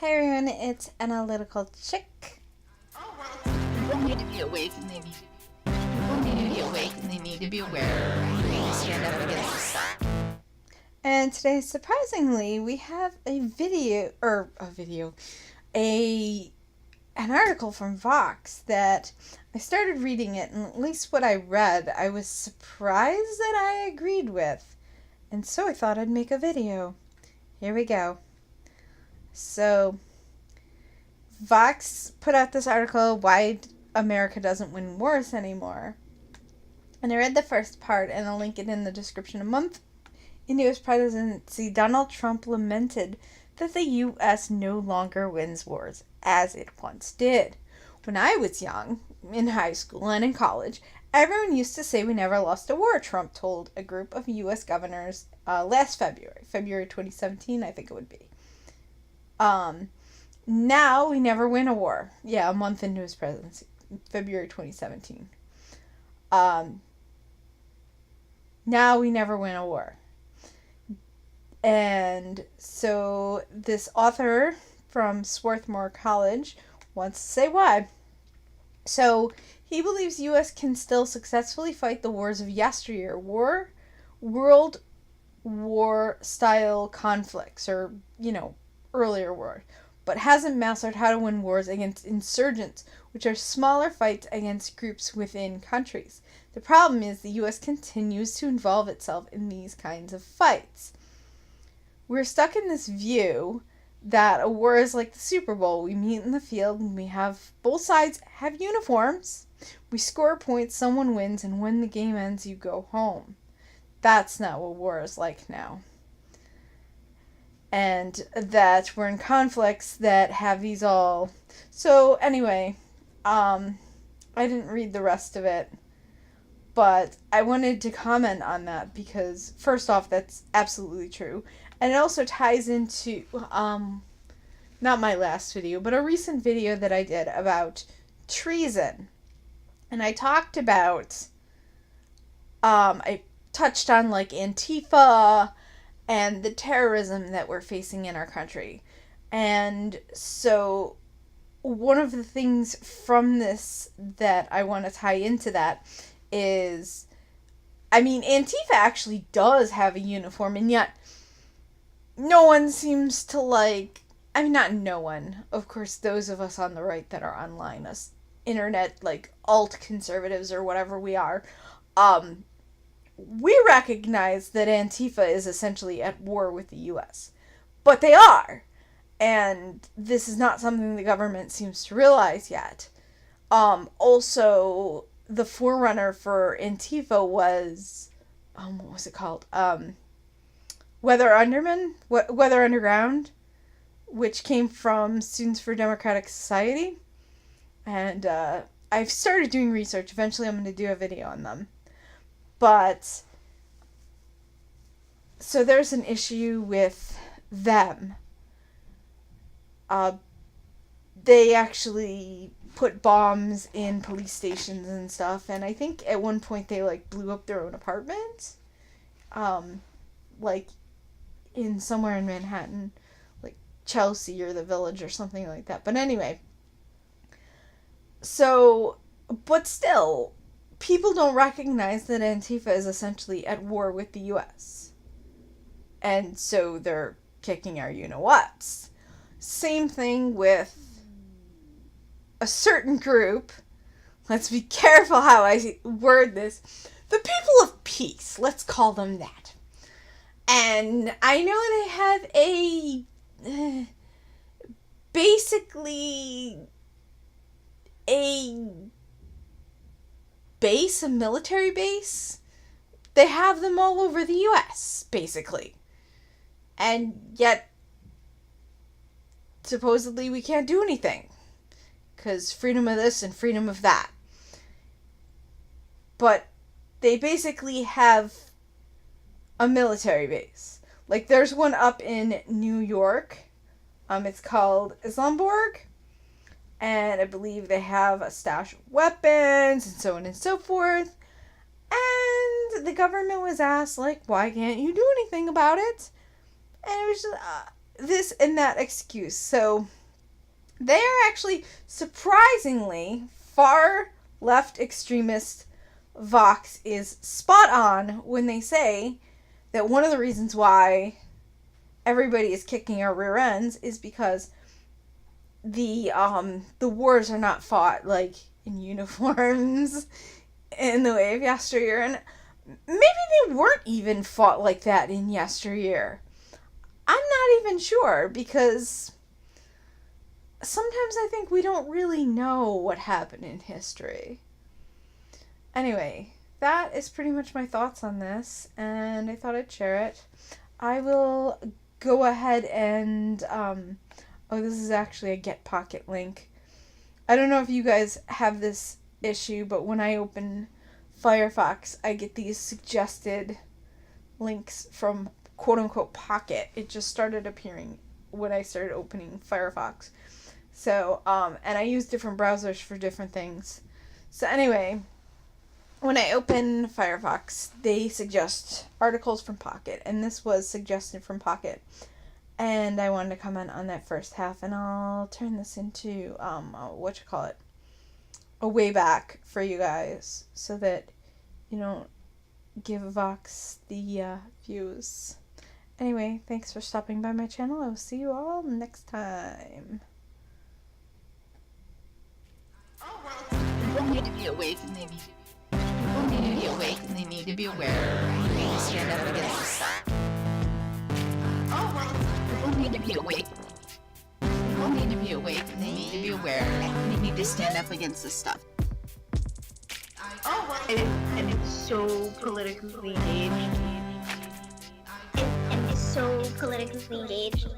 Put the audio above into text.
Hi everyone, it's Analytical Chick. Oh, well, people need to be awake and they need to be awake and they need to be aware. They need to stand up against the sun. And today, surprisingly, we have a an article from Vox that I started reading it, and at least what I read, I was surprised that I agreed with. And so I thought I'd make a video. Here we go. So, Vox put out this article, Why America Doesn't Win Wars Anymore. And I read the first part, and I'll link it in the description. A month into his presidency, Donald Trump lamented that the U.S. no longer wins wars as it once did. When I was young, in high school and in college, everyone used to say we never lost a war, Trump told a group of U.S. governors last February 2017, I think it would be. Now we never win a war. Yeah, a month into his presidency, February 2017. Now we never win a war. And so this author from Swarthmore College wants to say why. So he believes U.S. can still successfully fight the wars of yesteryear, world war style conflicts, or, earlier wars, but hasn't mastered how to win wars against insurgents, which are smaller fights against groups within countries. The problem is the U.S. continues to involve itself in these kinds of fights. We're stuck in this view that a war is like the Super Bowl. We meet in the field and both sides have uniforms. We score points, someone wins, and when the game ends, you go home. That's not what war is like now. And that we're in conflicts that have these all. So anyway, I didn't read the rest of it, but I wanted to comment on that because, first off, that's absolutely true. And it also ties into, not my last video, but a recent video that I did about treason. And I talked about, I touched on like Antifa and the terrorism that we're facing in our country. And so one of the things from this that I want to tie into that is, Antifa actually does have a uniform, and yet no one seems to not no one. Of course, those of us on the right that are online, us internet, alt conservatives or whatever we are, we recognize that Antifa is essentially at war with the U.S. But they are. And this is not something the government seems to realize yet. Also, the forerunner for Antifa was, what was it called? Weather Underground, which came from Students for Democratic Society. And I've started doing research. Eventually I'm going to do a video on them. But, so there's an issue with them. They actually put bombs in police stations and stuff, and I think at one point they blew up their own apartment. In somewhere in Manhattan, Chelsea or the Village or something like that. But anyway, so, but still, people don't recognize that Antifa is essentially at war with the U.S. And so they're kicking our you-know-whats. Same thing with a certain group. Let's be careful how I word this. The people of peace, let's call them that. And I know they have basically a base, a military base. They have them all over the U.S., basically. And yet, supposedly we can't do anything. Because freedom of this and freedom of that. But they basically have a military base. There's one up in New York. It's called Islamborg. And I believe they have a stash of weapons and so on and so forth. And the government was asked, why can't you do anything about it? And it was just, this and that excuse. So they are actually surprisingly far left extremist. Vox is spot on when they say that one of the reasons why everybody is kicking our rear ends is because the wars are not fought like in uniforms in the way of yesteryear, and maybe they weren't even fought like that in yesteryear. I'm not even sure, because sometimes I think we don't really know what happened in history. Anyway, that is pretty much my thoughts on this, and I thought I'd share it. I will go ahead and, oh, this is actually a Get Pocket link. I don't know if you guys have this issue, but when I open Firefox, I get these suggested links from quote-unquote Pocket. It just started appearing when I started opening Firefox. So, and I use different browsers for different things. So anyway, when I open Firefox, they suggest articles from Pocket, and this was suggested from Pocket. And I wanted to comment on that first half, and I'll turn this into, a way back for you guys, so that you don't give Vox the views. Anyway, thanks for stopping by my channel. I will see you all next time. Oh, well, people need to be awake and they need to be awake and they need to be aware. They need to stand up against the stuff. Oh, well, people need to be awake. People need to be awake and they need to be aware. They need to stand up against this stuff. Oh, well. And it's so politically engaged. And it's so politically engaged.